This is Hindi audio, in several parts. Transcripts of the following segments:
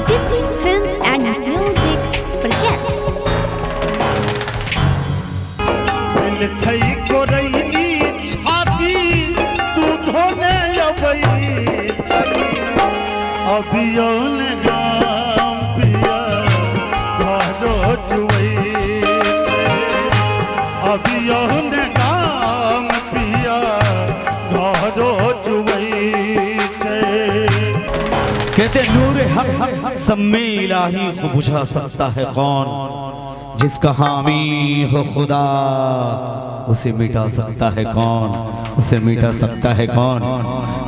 Aditi Films and Music presents. थई कोरैली छाती तू धोने अबई अभियोन गाम पिया घरो जुई अभियोन गाम पिया घरो जुई कहते नूर हक सम्मे इलाही को बुझा सकता है कौन, जिसका हामी हो खुदा उसे मिटा सकता है कौन, उसे मिटा सकता है कौन।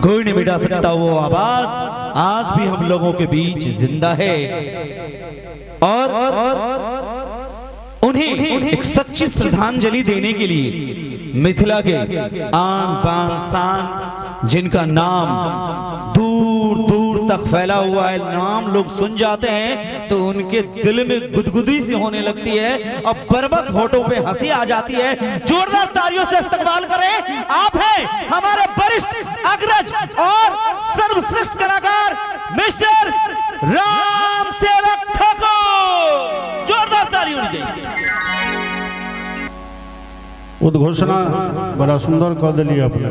कोई नहीं मिटा सकता वो आवाज आज भी हम लोगों के बीच जिंदा है और उन्हें एक सच्ची श्रद्धांजलि देने के लिए मिथिला के आन बान शान जिनका नाम दूर दूर तक फैला हुआ है, नाम लोग सुन जाते हैं तो उनके दिल में गुदगुदी सी होने लगती है और बरबस होठों पे हंसी आ जाती है। जोरदार तालियों से इस्तकबाल करें, आप हैं हमारे वरिष्ठ अग्रज और सर्वश्रेष्ठ कलाकार मिस्टर राम सेवक ठाकुर। जोरदार ताली होनी चाहिए। उद्घोषणा बड़ा सुंदर कह दिली अपने,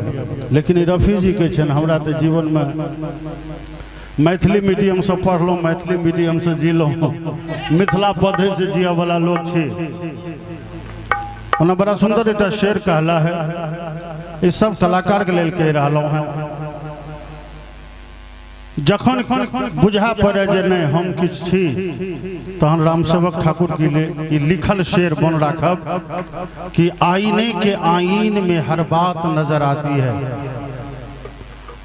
लेकिन रफी जी के छन हमरा तो जीवन में मैथिली मीडियम से पढ़लो, मैथिली मीडियम से जीलो, मिथिला पढ़े से जिया वाला लोग छे। उन्हें बड़ा सुंदर एक शेर कहला है, इस सब कलाकार के लेल कह रहा है। जखन बुझा पड़े जे नहीं हम किछ छी तहन रामसेवक ठाकुर की लिखल शेर बन राखब कि आईने के आईन में हर बात नजर आती है,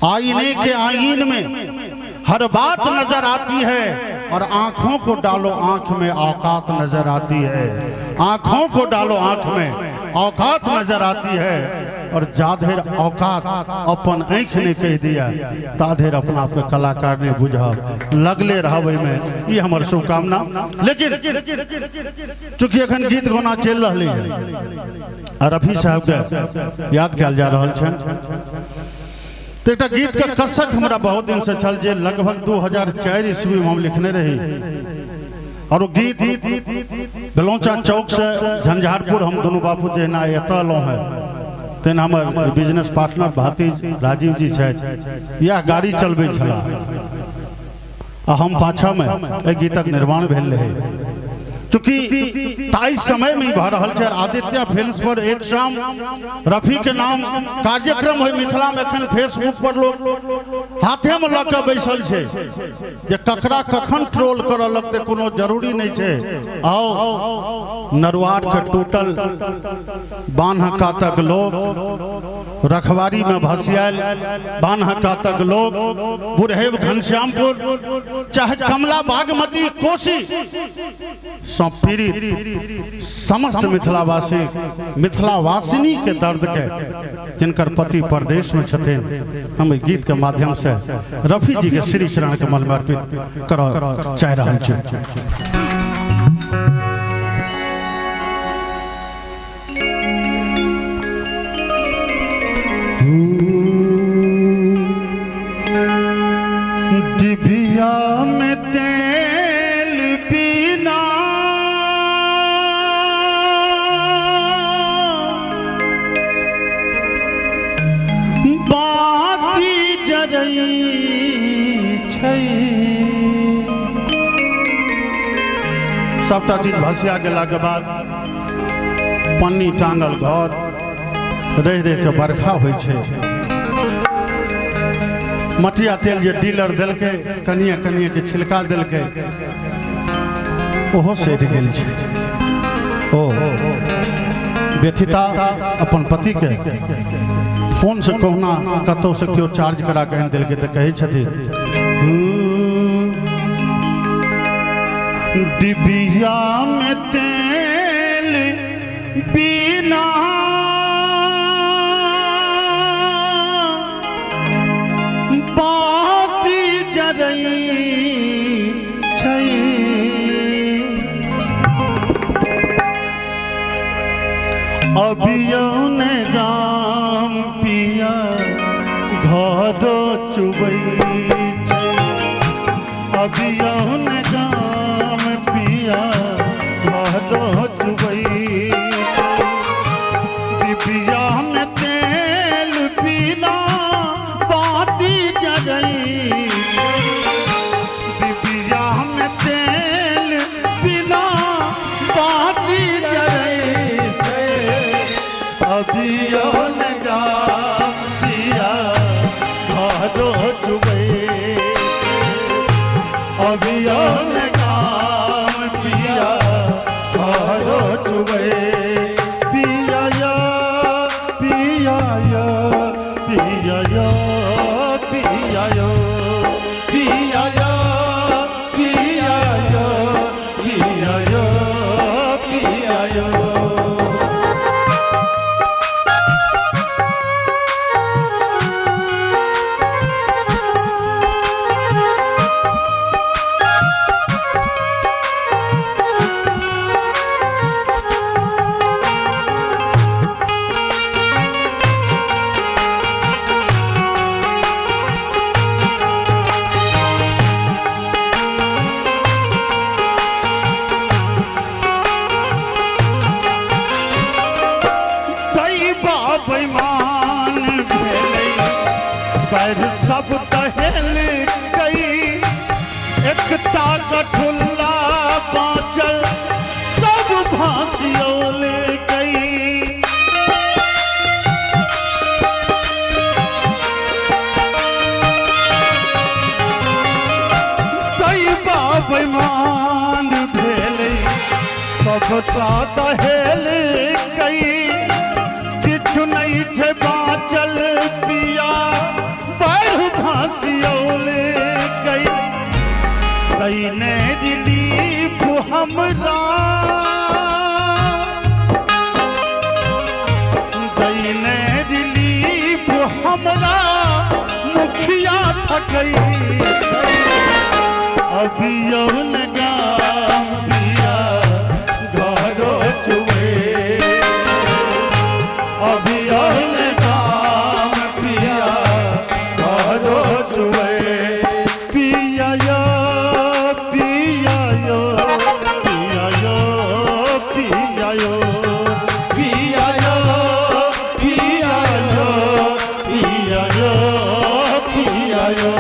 आईने के आईन में हर बात नजर आती है और आंखों को डालो आंख में औकात नजर आती है, आंखों को डालो आंख में औकात नजर आती है। और जाधेर औकात अपन आँख ने कह दिया ताधेर अपना आपके कलाकार ने बुझा लगले रहबे में, ये हमार शुभकामना। लेकिन चूंकि अखन गीत गाना चल रही है, रफी साहब के याद कल जा रहा है तो एक गीत का कसक हमारा बहुत दिन से चल जे लगभग 2004 ईस्वी में हम लिखने रही और वो गीत गलौचा चौक से झंझारपुर हम दोनों बापू जी ना एतलो है तेन हमार बिजनेस पार्टनर भातीज राजीव जी छथि, यह गाड़ी चलबे छला आ हम पाछा में ए गीतक निर्माण भेल रहे। चूंकि ताइस समय में भा रहल छै आदित्य फिल्म्स पर एक शाम रफी के नाम कार्यक्रम है मिथिला में, एखन फेसबुक पर लोग हाथे में लग के बैसल छै जे ककरा कखन ट्रोल करऽ लगते कोनो जरूरी नहीं छै। आओ नरवार के टूटल बान्हका तक लोग, रखवारी में भसियाल बान्हका तक लोग, बुढ़ेब घनश्यामपुर चाहे कमला बागमती कोसी पीड़ित समस्त मिथिलावासी मिथिलावासिनी के दर्द के जिनकर पति परदेश में छथिन, हम गीत के माध्यम से रफी जी के श्री चरण के मन में अर्पित कर चाह रहा छी। डिबिया में तेल पीना बाती जरई छै, सबटा चीज भसिया गेला के बाद पन्नी टांगल घर रह रह के बरखा होइ छै, मटिया तेल जे डीलर देलकै कनिए कनिए के छिलका देलकै ओहो सधि गेल छै। ओ व्यथिता अपन पति के फोन से कहना कतौ से क्यों चार्ज करा के दिलके तो कहे छथि डिबिया में तेल बिना बाती जरई छै, अभियो ने गाम पिया घर चुबई छै, अभियौन गाम पिया घरो चुबई डिबिया में तेल पीना बाती जरई डिबिया में तेल पीना बाती जरई अभियौन गाम पिया घरो चुबई अभियौन गाम पिया घरो चुबई पिया या पिया या पिया या पिया या पिया या पिया या पिया या पिया या बेईमान भेलै पैर सब दहेल गई एकता कठुल्ला बाँचल सब भांसियोल गई दैवा बेईमान भेलै सबटा दहेल गई किछु नहीं छे बाँचल पिया पैर भांसियोल गई दैने दिलीप हमरा दैने दिलीप हमरा मुखिया थकई अभियौन गाम पिया घरो चुबई अभियौन गाम पिया घरो चुबई पिया या पिया या पिया या पिया या पिया या पिया या पिया या पिया या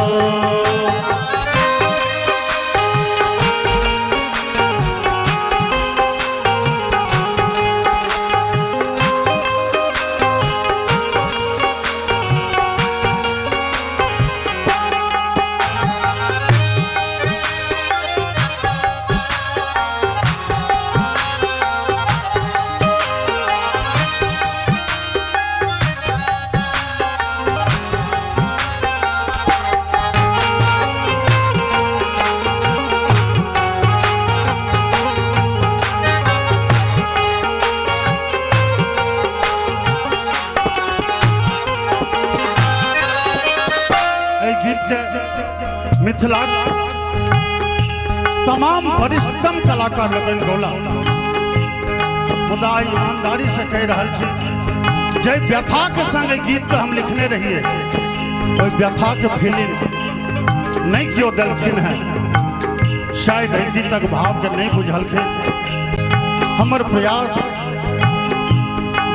मिथिला तमाम वरिष्ठतम कलाकार लोगन गौला खुदा ईमानदारी से कह रहा छी जय व्यथा के संग गीत के हम लिखने रहिए कोई व्यथा के फीलिंग नहीं क्यों दलखिन है शायद हिंदी तक भाव के नहीं बुझलखिन हमर प्रयास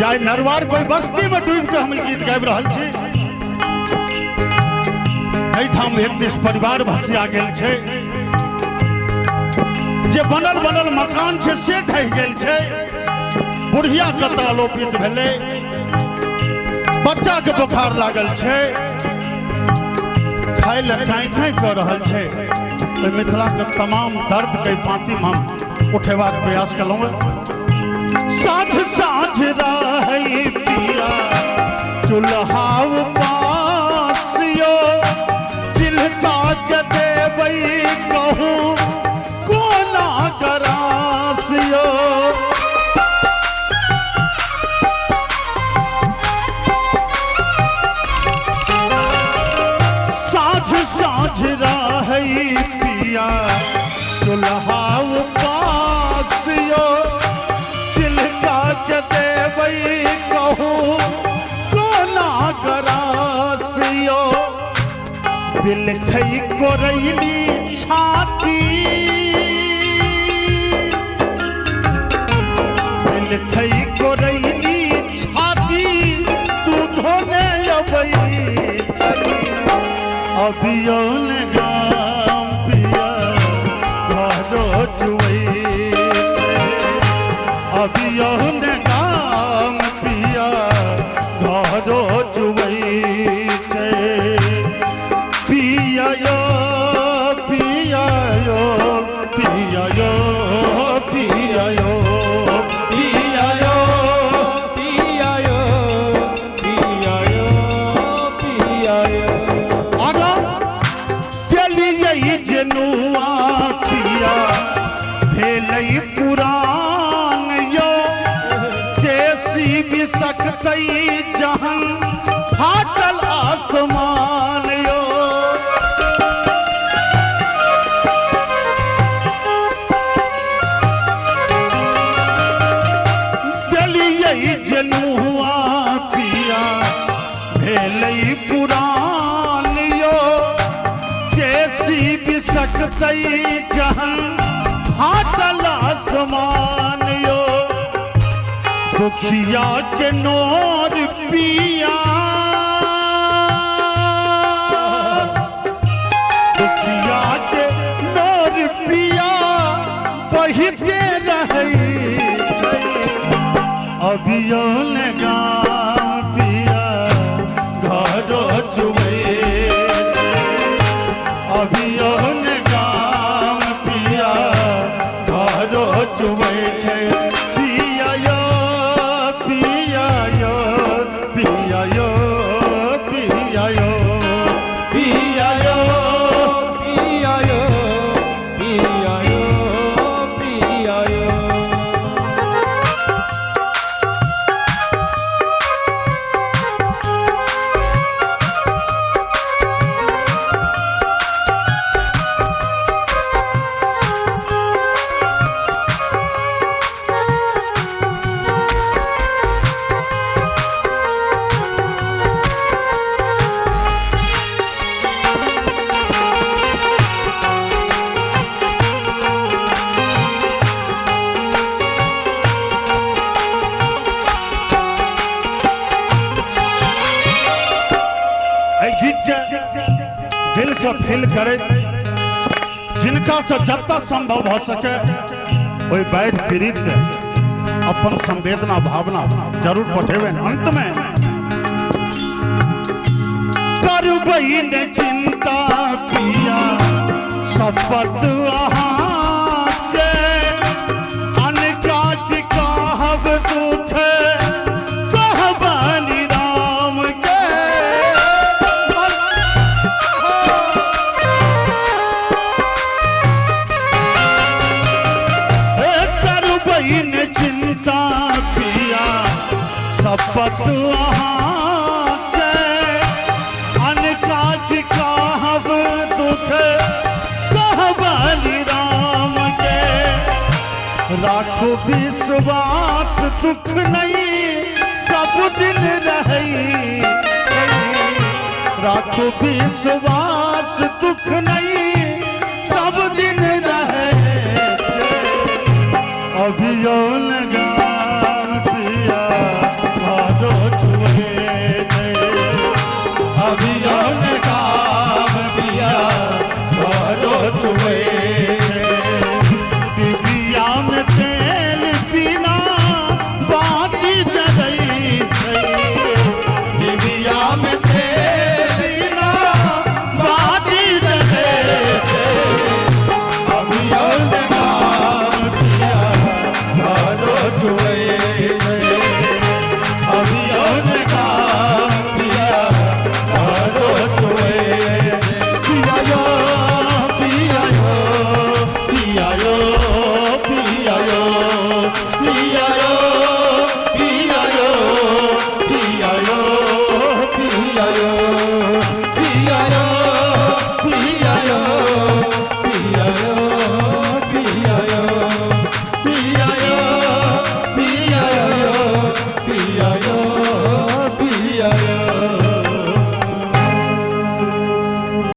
जाय नरवार कोई बस्ती में डूब के हम गीत गाबि रहल छी एहिठाम एक दिस परिवार भसिया गेल छै जे बनल बनल मकान छै से ढहि गेल छै बुढ़िया कता लोपित भेलै बच्चा के बुखार लागल छै खाय ले काई काई कर रहल छै तो मिथिला के तमाम दर्द के पाती में हम उठेबाक प्रयास कलहुँ साँझ साँझ रहै पिया चूल्हा पासियो चिल्का के देबै कहूँ कोना करासियो साँझ साँझ रहै पिया चूल्हा पासियो चिल्का के देबै कहूँ कोना करासियो बिलखै कोरैली छात अभियो ने गाम पिया घरो चुवई अभियो ने गाम पिया घरो चुवई पिया यो पिया यो पिया यो पिया यो पिया यो पिया यो पिया यो पिया यो आगा चलिए जनुआ पिया भेलई पुरान यो कैसी भी सकतई जहन फाटल आसमान यो चलिए जनुआ पिया भेलई पुरान यो कैसी भी सकतई जहन फाटल आसमान यो दुखिया के नोर पिया दुखिया के नोर पिया बहिते रही अभियो ने गाम पिया घरो चुबे अभियो ने गाम पिया घरो चुबे पिया यो पिया यो पिया यो पिया यो पिया यो पिया यो पिया यो पिया यो दिल से फील करे जिनका से जत्ता संभव हो सके वही बैठ पीड़ित के अपन संवेदना भावना जरूर पठेवे अंत में करबई ने चिंता पिया शपथ अहाँ के अनकाज कहब दुख कहबानी राम के करबई ने चिंता पिया शपथ अहाँ के अनकाज कहब दुख कहबानी राम के राखो विश्वास दुख नहीं सब दिन रही राखो विश्वास दुख नहीं सब दिन